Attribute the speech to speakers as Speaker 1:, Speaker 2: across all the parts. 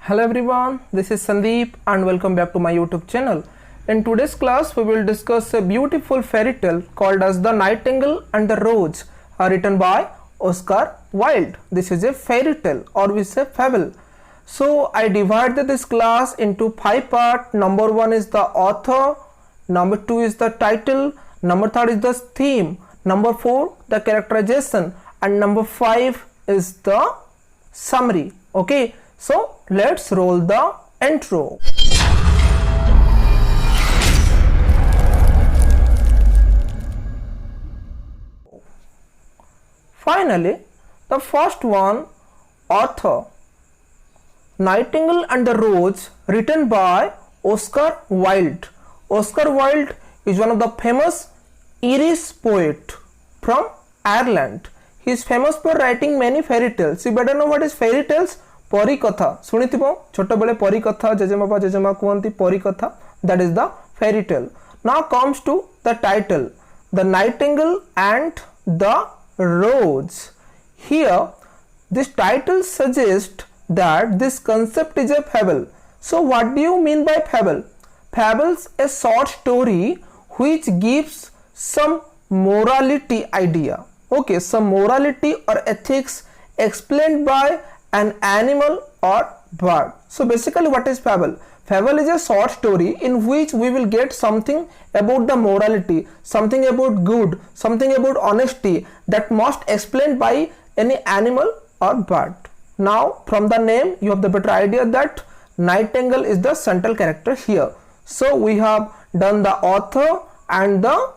Speaker 1: Hello everyone, this is Sandeep and welcome back to my YouTube channel. In today's class, we will discuss a beautiful fairy tale called as The Nightingale and the Rose, written by Oscar Wilde. This is a fairy tale or we say fable. So I divided this class into 5 parts. Number 1 is the author, number 2 is the title, number 3 is the theme, number 4 the characterization, and number 5 is the summary. Okay, so let's roll the intro. Finally, the first one, author, Nightingale and the Rose, written by Oscar Wilde. Oscar Wilde is one of the famous Irish poet from Ireland. He is famous for writing many fairy tales. You better know what is fairy tales. परी कथा शुणिथिबो छोट बेले परी कथा जेजेमापा जेजेमा कहती परी कथा, that is the fairy tale. Now comes to the title, The Nightingale and the Rose. Here this title suggests that this concept is a fable. So what do you mean by fable? Fables a short story which gives some morality idea. Okay, some morality or ethics explained by an animal or bird. So basically what is fable? Fable is a short story in which we will get something about the morality, something about good, something about honesty that must explained by any animal or bird. Now from the name you have the better idea that Nightingale is the central character here. So we have done the author and the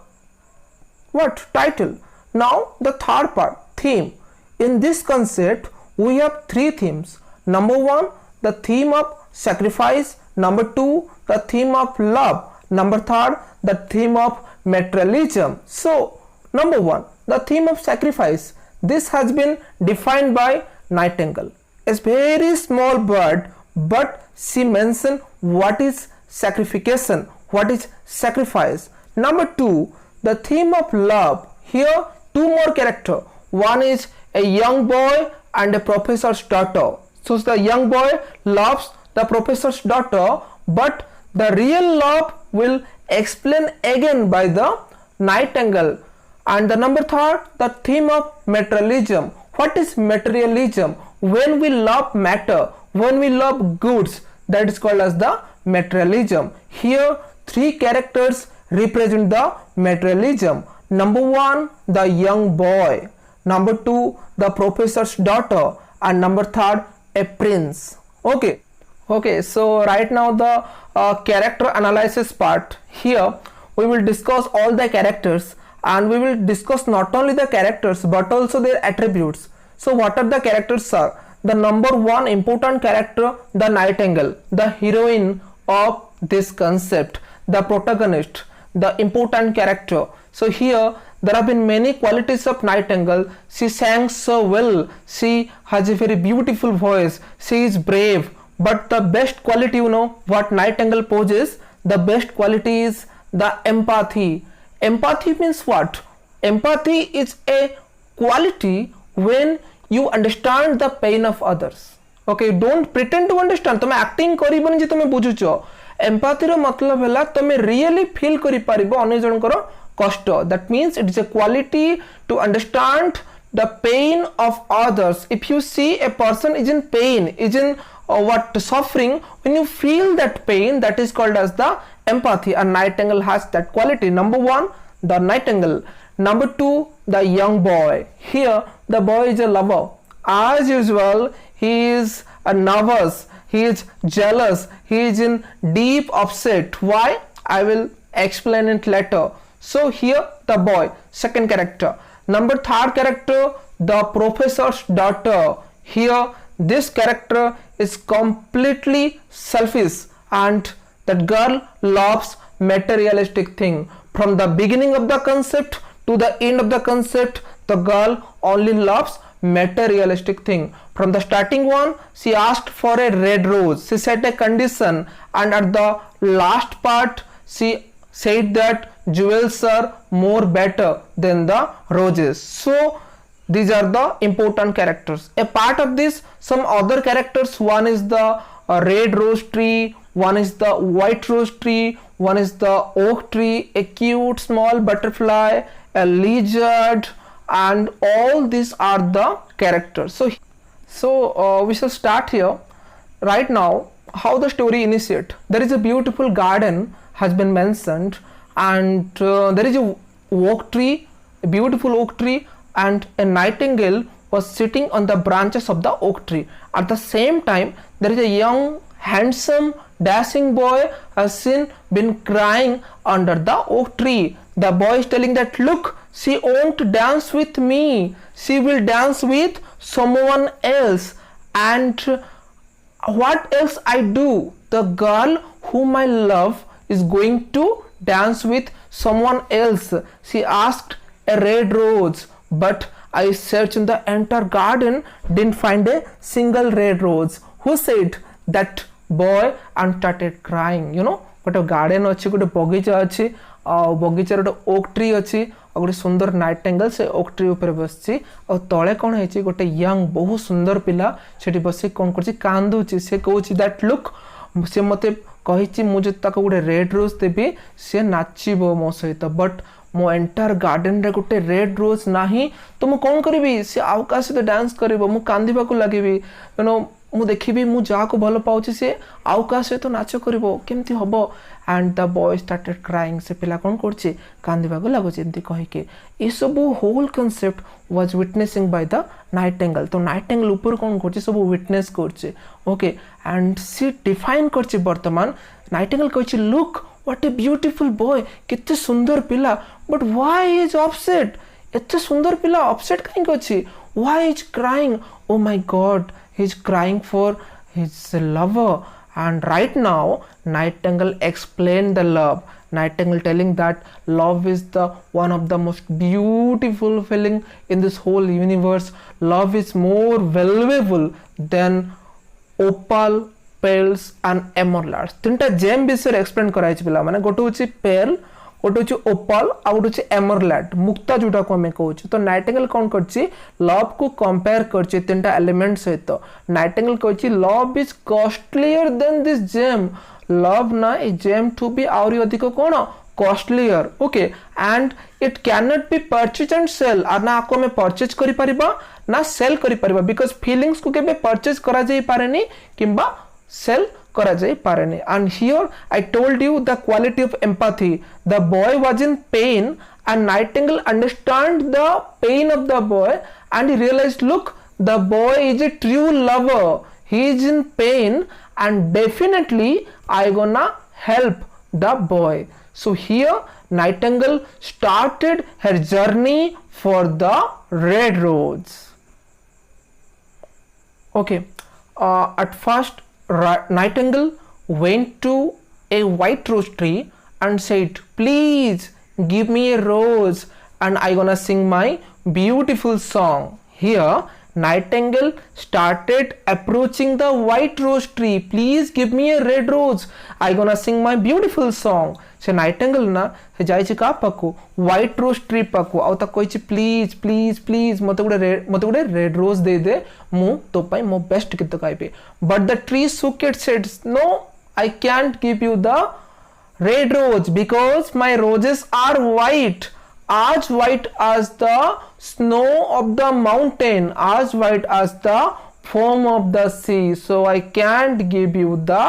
Speaker 1: title. Now the third part, theme. In this concept we have 3 themes. Number 1, the theme of sacrifice. Number 2, the theme of love. Number 3, the theme of materialism. So number 1, the theme of sacrifice. This has been defined by Nightingale. A very small bird, but she mentioned what is sacrification, what is sacrifice. Number 2, the theme of love. Here 2 more characters. One is a young boy and a professor's daughter. So the young boy loves the professor's daughter, but the real love will explain again by the Nightingale. And the number 3, the theme of materialism. What is materialism? When we love matter, when we love goods, that is called as the materialism. Here 3 characters represent the materialism. Number 1, the young boy. Number 2, the professor's daughter, and number 3, a prince. Okay, so right now the character analysis part. Here we will discuss all the characters and we will discuss not only the characters but also their attributes. So what are the characters are? The number 1 important character, the Nightingale, the heroine of this concept, the protagonist, the important character. So here there have been many qualities of Nightingale. She sang so well, she has a very beautiful voice, she is brave, but the best quality, you know what Nightingale possesses? The best quality is the empathy. Empathy means what? Empathy is a quality when you understand the pain of others. Okay, don't pretend to understand. तुम acting करिबनी जे तुम बुझुचो. Empathy रो मतलब हैला तुम really feel करि पारिबो अन्य जनकर कष्ट. That means it is a quality to understand the pain of others. If you see a person is in pain, is in suffering, when you feel that pain, that is called as the empathy, and Nightingale has that quality. Number 1, the Nightingale. Number 2, the young boy. Here the boy is a lover. As usual, he is nervous, he is jealous, he is in deep upset. Why? I will explain it later. So here the boy, second character. Number 3rd character, the professor's daughter. Here this character is completely selfish and that girl loves materialistic thing. From the beginning of the concept to the end of the concept, the girl only loves materialistic thing. From the starting one, she asked for a red rose. She set a condition, and at the last part she said that jewels are more better than the roses. So these are the important characters. A part of this, some other characters, one is the red rose tree, one is the white rose tree, one is the oak tree, a cute small butterfly, a lizard, and all these are the characters. So we shall start here. Right now, how the story initiate? There is a beautiful garden has been mentioned, and there is a oak tree, a beautiful oak tree, and a nightingale was sitting on the branches of the oak tree. At the same time, there is a young, handsome, dashing boy has been crying under the oak tree. The boy is telling that, look, she won't dance with me, she will dance with someone else. And what else I do? The girl whom I love is going to dance with someone else. She asked a red rose, but I searched in the entire garden, didn't find a single red rose. Who said? That boy, and started crying. You know, गोटे garden अच्छी, गोटे बगीचा अच्छी, बगीचार गोटे oak tree अच्छी, गोटे सुंदर नाइटेंगल से ओक ट्री ऊपर बसची, तले कौन है गोटे यंग बहुत सुंदर पिला से बस कौन कर कांदुची. से कहूँ दैट लुक, से मत कही मुझे गोटे रेड रोज देवी, सी नाचब मो सहित, बट मो एंटायर गार्डन रे गोटे रेड रोज नाही, तो मु कौन करी, सी आउ का सहित डांस करिवो, मु कांदिबा को लागिबी, यू नो, मु देखिबी मु जा को भल पाउची, से आउ का सहित नाच करिवो, केमती हबो. And the boy started crying. से पिला कौन करछि, कांदिबा को लागुछि एमती कहि के. ए सब whole concept was witnessing by the nightingale. तो नाइटेंगल ऊपर कौन करछि, सब विटनेस करछि. ओके, एंड सी डिफाइन करछि. वर्तमान नाइटेंगल कहछि, look what a beautiful boy, केते सुंदर पिला, बट व्हाई इज अपसेट, एते सुंदर पिला अपसेट काहे अछि, why is crying, oh my God, he is crying for his lover. And right now Nightingale explained the love. Nightingale telling that love is the one of the most beautiful feeling in this whole universe. Love is more valuable than opal, pearls and emeralds. तीनटा GeM विषय explain कराई पिला माने, गोटे होची पेर्ल, गोटे होची ओपाल, आ गोटे होची एमरलैंड, मुक्ता जोटा को हमें कहूँ. तो नाइटेंगल कौन करछि, लव को कंपेयर करछि तीनटा एलिमेंट सहित. नाइटेंगल कहछि love is costlier than this gem. Love ना ए जेम टू बी आउरी अधिक कोन costlier. Okay, and it can not be purchase and sale. आ ना को हमें परचेज करि परिबा ना सेल करि परिबा, बिकॉज़ फीलिंग्स को केबे परचेज करा जाई पारेनी किंबा सेल करा जाई पारेनी. And here I told you the quality of empathy. The boy was in pain and Nightingale understand the pain of the boy, and he realized, look, the boy is a true lover, he is in pain and definitely I gonna help the boy. So here Nightingale started her journey for the red rose. Okay, at first Nightingale went to a white rose tree and said, please give me a rose and I gonna sing my beautiful song. Here Nightingale started approaching the white rose tree. Please give me a red rose, I gonna sing my beautiful song. से Nightingale ना से जाइछि का पाकु, white rose tree पाकु, आ ता कहिछि please please please मते गोटे red rose दे दे, मु तो पई मो बेस्ट गीत गाइबे. But the tree shook its head, no, I can't give you the red rose because my roses are white, as white as the snow of the mountain, as white as the foam of the sea, so I can't give you the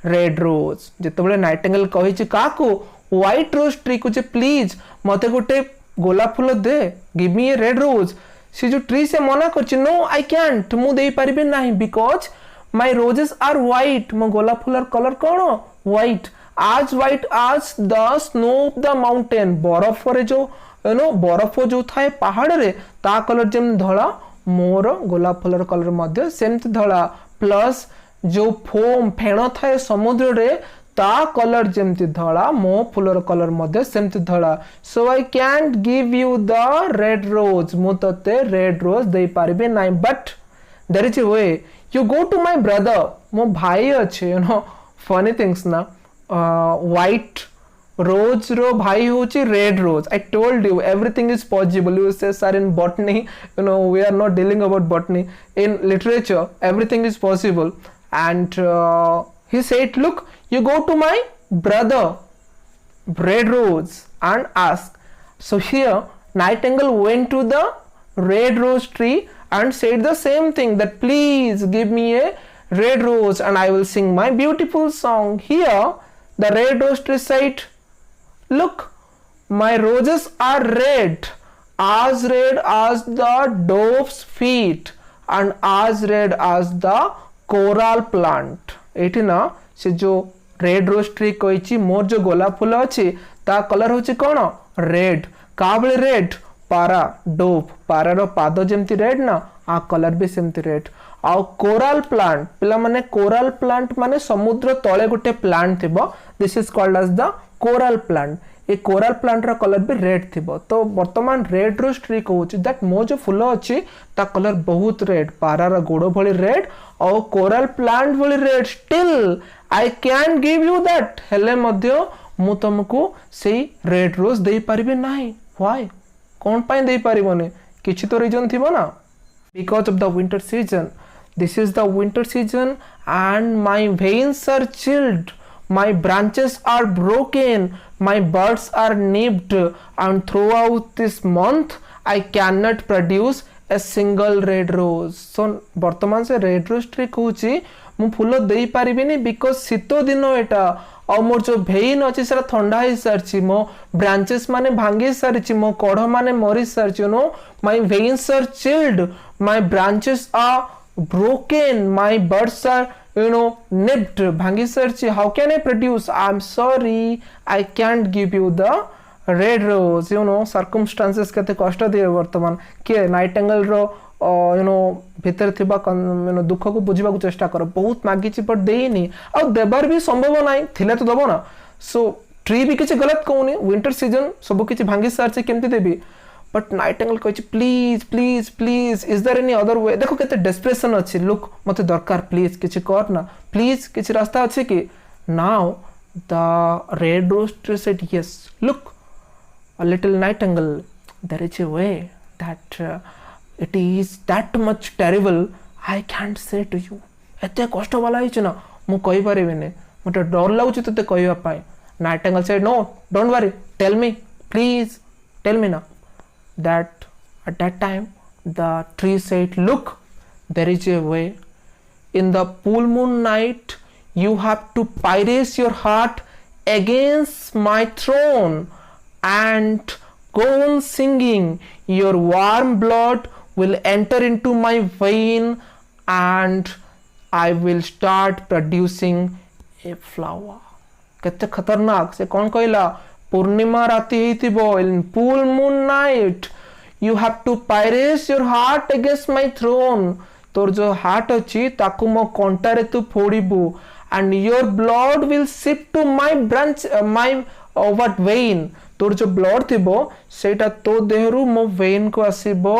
Speaker 1: red rose. जिते nightingale कही काकू white rose tree को please मते गोटे गोलाप फूल दे, give me ए red rose. सी जो tree से मना कर, नो आई कैंट, मु दे पारिबे नाही because my roses are white, मो गोलाप फूलर कलर कौन व्हाइट, as white as the snow of the mountain. बरफ रे जो यू नो बरफ जो थाए पहाड़ रे ता कलर जेम धला, मोर गोलाप फूलर कलर मध्य सेमती धला, प्लस जो फोम फेण थाए समुद्र रे ता कलर जेमती धड़ा, मो फूलर कलर मध्य सेमती धड़ा. So I can't give you the red rose, मु तते रेड रोज दे पारिबे नाही. But there is a way, you go to my brother, मो भाई अच्छे, यू नो फनी थिंग्स ना, व्हाइट रोज रो भाई होची red rose. I told you everything is possible. You say sir in botany, we are not dealing about botany. In literature everything is possible. And he said, look, you go to my brother red rose and ask. So here Nightingale went to the red rose tree and said the same thing, that please give me a red rose and I will sing my beautiful song. Here the red rose tree said, look, my roses are red as the dove's feet and as red as the coral plant. एठी ना से जो red rose tree कही मोर जो गोलाप फूल अच्छी ता colour होची कौन रेड. का बळे रेड पारा डोव पारार पाद जेमती रेड ना आ कलर भी सेमती रेड. आ कोराल प्लांट पिला माने कोराल प्लांट माने समुद्र तले गोटे प्लांट थिबो. This is called as the coral plant. ए कोराल प्लांट रा कलर भी रेड थिबो. तो वर्तमान रेड रोज ट्री कहूची दैट मो जो फूल अच्छी ता कलर बहुत रेड पारार गोड़ भली रेड और कोराल प्लांट भली red. Still I can give you that हेले मध्य मु तुमको सेई रेड रोज दे परिबे नाही. व्हाई कौन पाई दे परिबोनी किछि तो रीजन थिबो ना. Because of the winter season. This is the winter season and my veins are chilled, my branches are broken, my buds are nipped, and throughout this month I cannot produce a single red rose. So वर्तमान से red rose tree कहूची मु फूल दे पारिबिनी because शीत दिन एटा और मोर जो भेन अच्छी सारा ठंडा हो सारी मो ब्रांचेस माने भांगी सारी मो कढ़ माने मरी सारी. My veins are chilled, my branches are broken, my buds are nipped bhangi sarchi. How can I produce? I'm sorry, I can't give you the red rose. Circumstances kete kashta diye bartaman ke Nightingale ro भितर थिबा दुख को बुझिबा को चेष्टा कर. बहुत मागिची पर देइनी आ देबार भी संभव नाही थिले तो दबो ना. सो ट्री भी किछि गलत कहूनी. विंटर सीजन सब किछि भांगी सारछि केमति देबी. बट नाइटिंगेल कहि please please please is there any other way. देखो केते डेस्परेशन अछि. लुक मते दरकार प्लीज किछि कर ना प्लीज किछि रास्ता अछि कि. Now the red rose tree said yes look a little Nightingale, there is a way that it is that much terrible I can't say to you. एते कष्ट वाला हिच ना मु कहि परिबिनी मते डर लागुछि तते कहिबा पाई. Nightingale said no, don't worry, tell me, please tell me now. That at that time the tree said, look, there is a way. In the full moon night you have to pirace your heart against my throne and go on singing. Your warm blood will enter into my vein and I will start producing a flower. केते खतरनाक से कौन कहला. पूर्णिमा राति हेतिबो in full moon night you have to pirace your heart against my throne. तोर जो heart अछि ताकू मो कंटा रे तू फोड़िबू and your blood will sip to my branch my what vein. तोर जो ब्लड थिबो सेटा तो देहरु मो वेन को आसीबो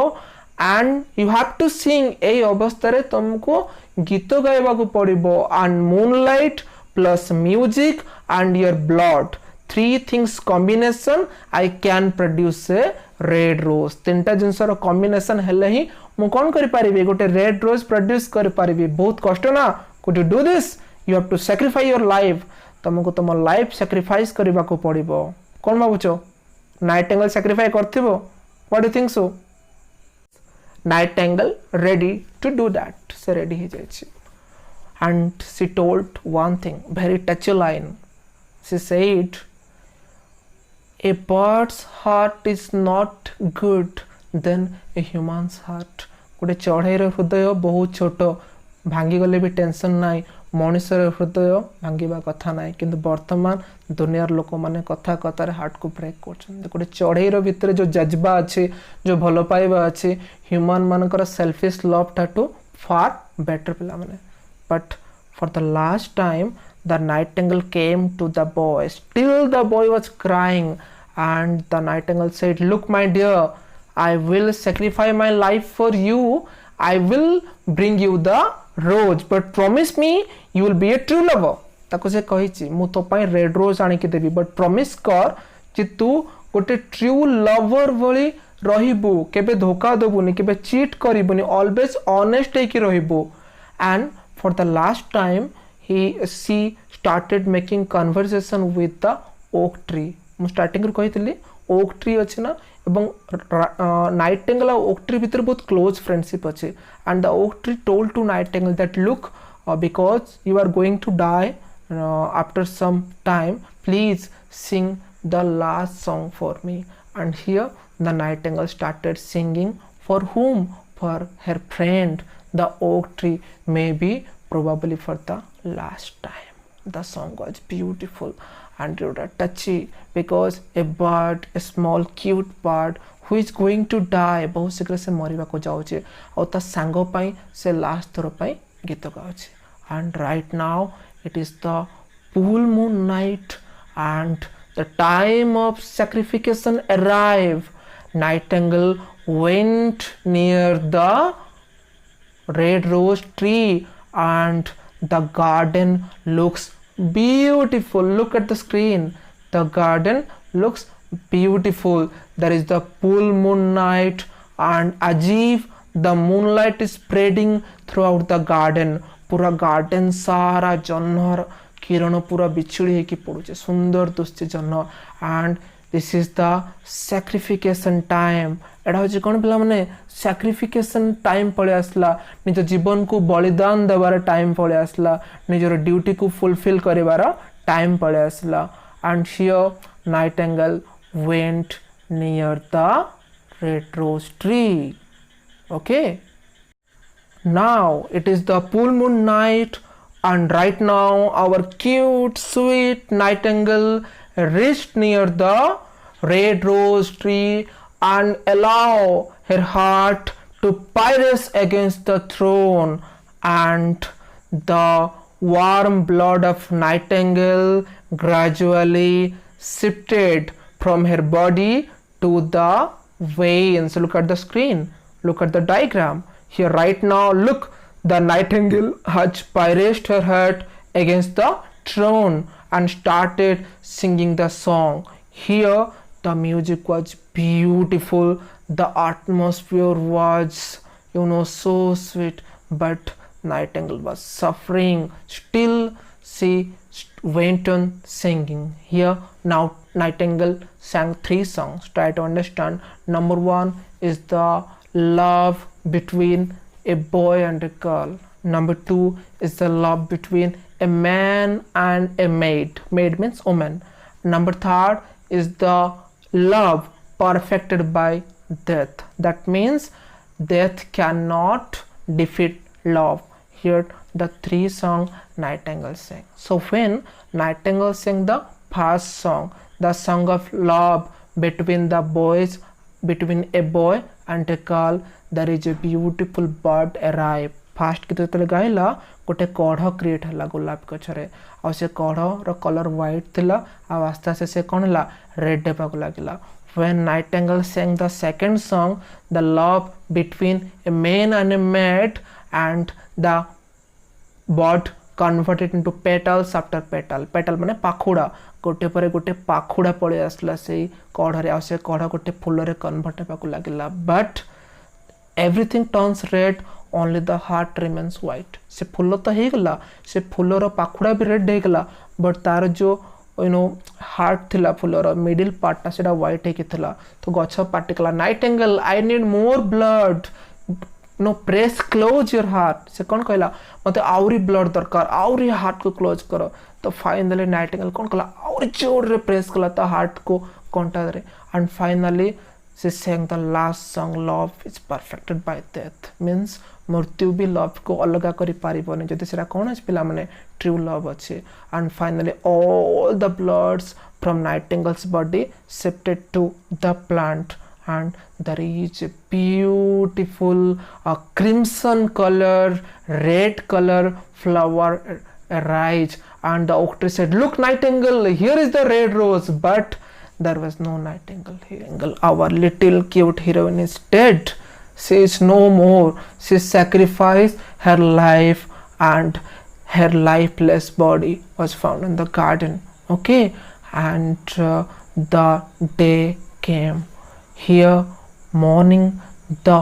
Speaker 1: and you have to sing. ए अवस्था रे तुमको गीत गाइबा को पड़िबो and moonlight plus music and your blood, three things combination I can produce a red rose. तीनटा जिनसर कॉम्बिनेशन हेले ही मु कोन करि पारिबे गोटे रेड रोज प्रोड्यूस करि पारिबे. बहुत कष्ट ना. could you do this? you have to sacrifice your life. तुमको तुम लाइफ सैक्रिफाइस करबा को पड़िबो. कोन भाबुचो नाइटिंगेल सैक्रिफाइस करथिबो? What do think so? Nightingale ready to do that. से ready ही जाइछि. And she told one thing, very touchy line. She said, a bird's heart is not good than a human's heart. गोटे चढ़ेर हृदय बहुत छोट भांगी गले भी टेंशन नाई. मनुष्यर हृदय भांगा कथा ना कि बर्तमान दुनियार लोक मैंने कथा कथार हार्ट को ब्रेक कर. गोटे चढ़ेर भितर जो जज्बा अच्छे जो भल पाइबा अच्छे ह्यूमन मानकर सेल्फिश लव ठाटू फार बेटर पिला माने. But for the last time the nightingale came to the boy. Still the boy was crying and the Nightingale said, look my dear, I will sacrifice my life for you. I will bring you the rose, but promise me you will be a true lover. ताको से कही मु तो पाई red rose आनिक देवी but promise कर कि तू गोटे ट्रू लवर भली रहिबु केबे धोखा देबुनी केबे चीट करिबुनी ऑलवेज ऑनेस्ट है कि रहिबु and for the last time she started making conversation with the oak tree मु स्टार्टिंग रू कही ओक ट्री अच्छे ना एवं नाइटिंगेल और ओक ट्री भितर बहुत क्लोज फ्रेंडशिप अच्छे and the oak tree told to nightingale that look because you are going to die after some time, please sing the last song for me. And here the nightingale started singing. For whom? For her friend the oak tree, maybe probably for the last time. The song was beautiful and touchy because a bird, a small cute bird who is going to die, बहुत शीघ्र से मरिबा को जाउचे और ता सांगो पाई से last thorough पाई गीत गाउचे. And right now it is the full moon night and the time of sacrification arrived. Nightingale went near the red rose tree and the garden looks beautiful. Look at the screen. The garden looks beautiful. There is the full moon night and as if the moonlight is spreading throughout the garden. पूरा garden सारा जह्नर किरण पूरा बिछुड़ी होगी पड़ुचे सुंदर दुष्ट जह्न and this is the sacrification time. एटा हूँ कौन पिला माने सैक्रिफिकेशन टाइम पड़े आसला निज जीवन को बलिदान देवार टाइम पड़े आसला निजर ड्यूटी को फुलफिल करिवार टाइम पड़े आसला. And here nightingale went near the red rose tree. Okay, now it is the full moon night and right now our cute sweet nightingale reached near the red rose tree and allow her heart to pierce against the throne and the warm blood of nightingale gradually shifted from her body to the veins. Look at the screen, look at the diagram. Here right now look, the nightingale has pierced her heart against the throne and started singing the song. Here the music was beautiful, the atmosphere was so sweet, but nightingale was suffering. Still she went on singing. Here now nightingale sang 3 songs. Try to understand. Number 1 is the love between a boy and a girl. Number 2 is the love between a man and a maid. Maid means woman. Number 3 is the love perfected by death. That means death cannot defeat love. Here the 3 song Nightingale sang. So when Nightingale sang the first song, the song of love between the boys, between a boy and a girl, there is a beautiful bird arrive. Fast गीत जो गाइला गोटे कढ़ create है गोलाप गचरे आ से कढ़ colour white थिला आ आस्ते आस्ते से कौन है रेड हेबा लगिला. When Nightingale sang the second song, the love between a man and a maid, and the bird converted into petals after petal. Petal माने पाखुड़ा, गोटे पर गोटे पाखुड़ा पड़े आसला से कढ़ आ से कढ़ गोटे फूल रे कन्वर्ट हेबा लगिला. But everything turns red, only the heart remains white. से फूल तो हो गला, से फूलर पाखुड़ा भी रेड हो गला, बट तार जो हार्ट थिला फूलर मिडिल पार्टा से व्हाइट होता. तो गछ पाटिकला nightingale I need more blood, press close your heart. से कौन कहला मत आउरी ब्लड दरकार, आउरी हार्ट को क्लोज कर. तो फाइनली नाइटिंगेल कौन कला आउरी जोर रे प्रेस कला तो हार्ट को कंटा रे. And finally she sang the last song, love is perfected by death. Means मृत्यु भी लव को अलग करि पारिबोनी जदि सेरा कोन अछि पिला माने ट्रू लव अछि. And finally all the bloods from Nightingale's body shifted to the plant, and there is a beautiful crimson color, red color flower arise. And the oak tree said, look Nightingale, here is the red rose. But there was no Nightingale. Our little cute heroine is dead. She is no more. She sacrificed her life and her lifeless body was found in the garden. Okay, and the day came. Here morning, the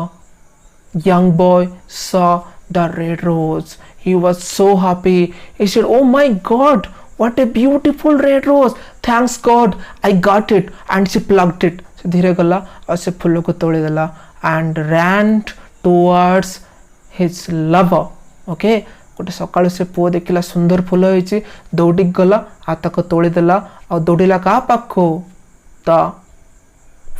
Speaker 1: young boy saw the red rose. He was so happy. He said, oh my god, what a beautiful red rose, thanks god, I got it. And she plucked it. से धीरे गला और से फूलों को तोड़ देला and ran towards his lover. Okay, गोटे सकाळु से पुओ देखिला सुंदर फूल होइछि, दौड़ी गला आ ताको तोड़ी देला और दौड़िला का पाखो ता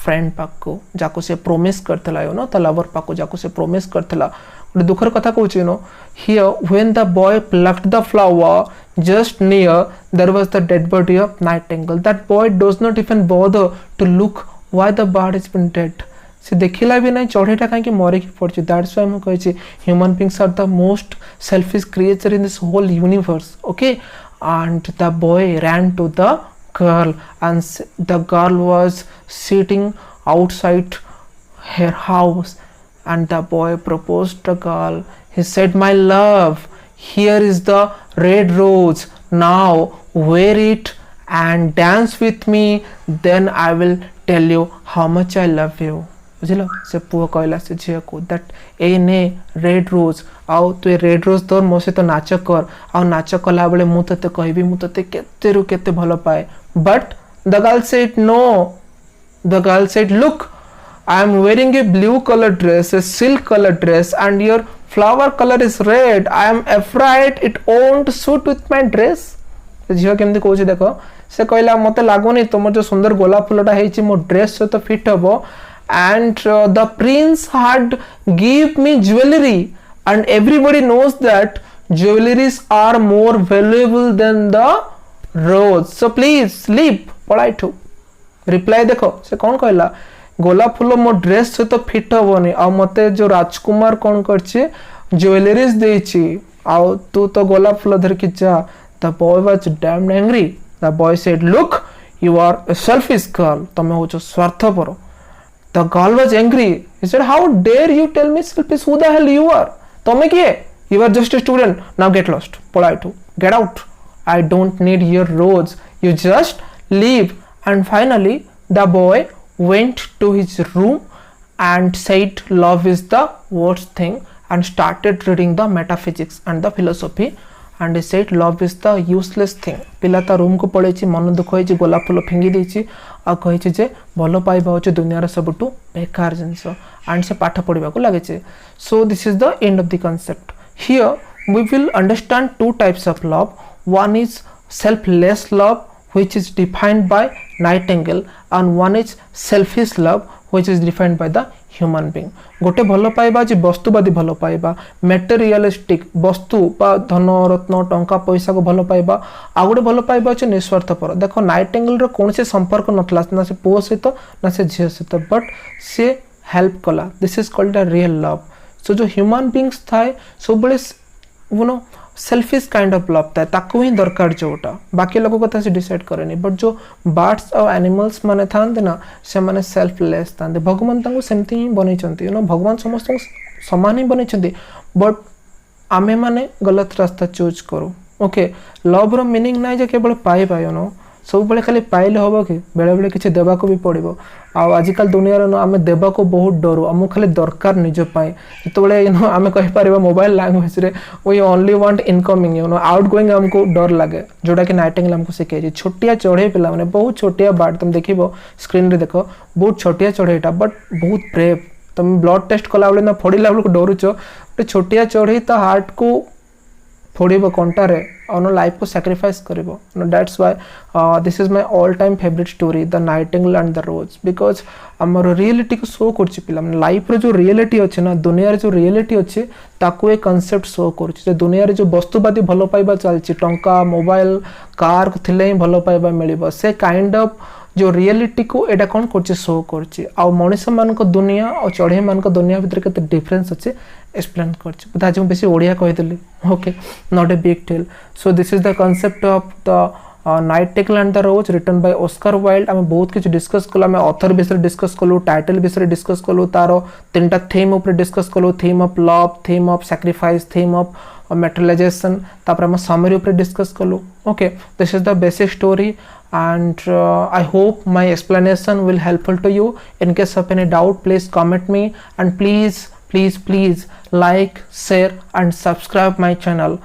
Speaker 1: फ्रेंड पाखो जाको से प्रोमिस करथला यू नो ता लवर पाखो जाको से प्रोमिस करथला. गोटे दुखर कथा कहूछि you know. Here when the boy plucked the flower just near there was the dead body of Nightingale. That boy does not even bother to look why the bird has been dead. से देखिला भी नहीं चढ़ेटा कहीं मरिकी पड़ी. That's why मुझे कही human beings are the most selfish creature in this whole universe. Okay, and the boy ran to the girl and the girl was sitting outside her house and the boy proposed the girl. He said, my love, here is the red rose, now wear it and dance with me, then I will tell you how much I love you. बुझल से पुओ कहला से झील को that ए ने red rose आउ तु रेड रोज तोर मो सहित नाच कर आ नाच कला बेले मु तते कहबी मु तते केते रु केते भल पाए. But the girl said no. The girl said look, I am wearing a blue color dress, a silk color dress, and your flower color is red. I am afraid it won't suit with my dress. झील केमती कहूँ देख से कहला मते लागुनी तुम जो सुंदर गोलाप फूलटा है मो ड्रेस सहित फिट हम. And the prince had give me jewelry, and everybody knows that jewelries are more valuable than the rose. So please leave. पढ़ाई ठू रिप्लाई देखो से कौन कहला गोलाप फूल मो ड्रेस सहित फिट हेनी आ मते जो राजकुमार कौन करछि ज्वेलरीज देछि आ तू तो गोलाप फूल धरकी जा. The boy was damned angry. The boy said look, you are a selfish girl, तमे हो जो स्वार्थपर. The girl was angry. He said, how dare you tell me selfish? Who the hell you are? Tome kiye? You are just a student. Now get lost. Polite. Get out. I don't need your rose. You just leave. And finally, the boy went to his room and said, love is the worst thing, and started reading the metaphysics and the philosophy. And he said, love is the useless thing. पिला ता room को पड़े मन दुख हो गोलाप फूल फिंगी देछि आ कहि जे भल पाइबा होचे दुनियार सबटू बेकार जिंस एंड से पाठ पढ़िबा को लागे. So this is the end of the concept. Here we will understand two types of love. One is selfless love which is defined by Nightingale, and one is selfish love which is defined by the human being. गोटे भल पाइबा जे वस्तुवादी भल पाइबा, materialistic वस्तु बा धन रत्न टंका पैसा को भल पाइबा, आ गोटे भल पाइबा जे निस्वार्थपर. देखो नाइटिंगेल रो कौन से संपर्क नथला ना से पुओ सहित ना से झील सहित, बट से हेल्प कला. This is called a real love. So जो ह्यूमन बीइंग्स थाए सब बळे you know selfish kind of love था ताको ही दरकार जोटा बाकी लोगों को से डिसाइड करेनी. बट जो बर्ड्स और एनिमल्स माने थांते ना से माने सेल्फलेस थांते. भगवान तांको सेमती ही बनैछंती. यू नो भगवान समस्त समान ही बनैछंती, बट आमे माने गलत रास्ता चूज करू. ओके, लव रो मीनिंग नाही जे केवल पाइबा. यू नो सब बेले खाली पाइले हम कि बेले बेले किसी देवाक भी पड़ो. आजिकल दुनिया आम देवाक बहुत डरू. आम खाली दरकार निजपाई जो आम कहीपर मोबाइल लैंग्वेज रे we only want incoming you know outgoing आमको डर लगे जोटा कि नाइटिंगेल आमको शिखाई. छोटिया चढ़ई पिला मैंने बहुत छोटिया बार्ड तुम देख स्क्रीन रे देख बहुत छोटिया चढ़ईटा बट बहुत ब्रेव. तुम ब्लड टेस्ट कला बेले ना फोड़ा बेलू डरुच गोटे छोटिया चढ़ई तो हार्ट को फोड़ब कंटारे और लाइफ को सैक्रिफाइस कर. That's why this is my all time favourite story the nightingale and the rose. Because आमर रियलिटी को शो कर लाइफ रे जो रियलिटी अच्छे ना दुनिया जो रियलिटी अच्छे ताकू ए कॉन्सेप्ट शो कर. दुनिया जो वस्तुवादी भल पाइबा चलती टंका मोबाइल कार थिले ही भल पाइबा मिल से काइंड ऑफ जो रियलिटी को एटा कौन कर शो कर मनीष मान दुनिया और चढ़ई मान दुनिया भितर के डिफरेन्स अच्छे एक्सप्लेन कर. बेसी ओडिया कहीदेली. Okay, not a big deal. So this is the concept of the nightingale and the rose written by Oscar Wilde आम बहुत किसी डिस्कस कलु आम ऑथर विषय डिस्कस कलु टाइटल विषय डिस्कस कलु तार तीन थीम उपर डिस्कस कलु theme of love theme of sacrifice theme of materialization तापर आम समरी उपर डिस्कस कलु okay this is the basic story and I hope my explanation will helpful to you. In case of any doubt please comment me and please like share and subscribe my channel.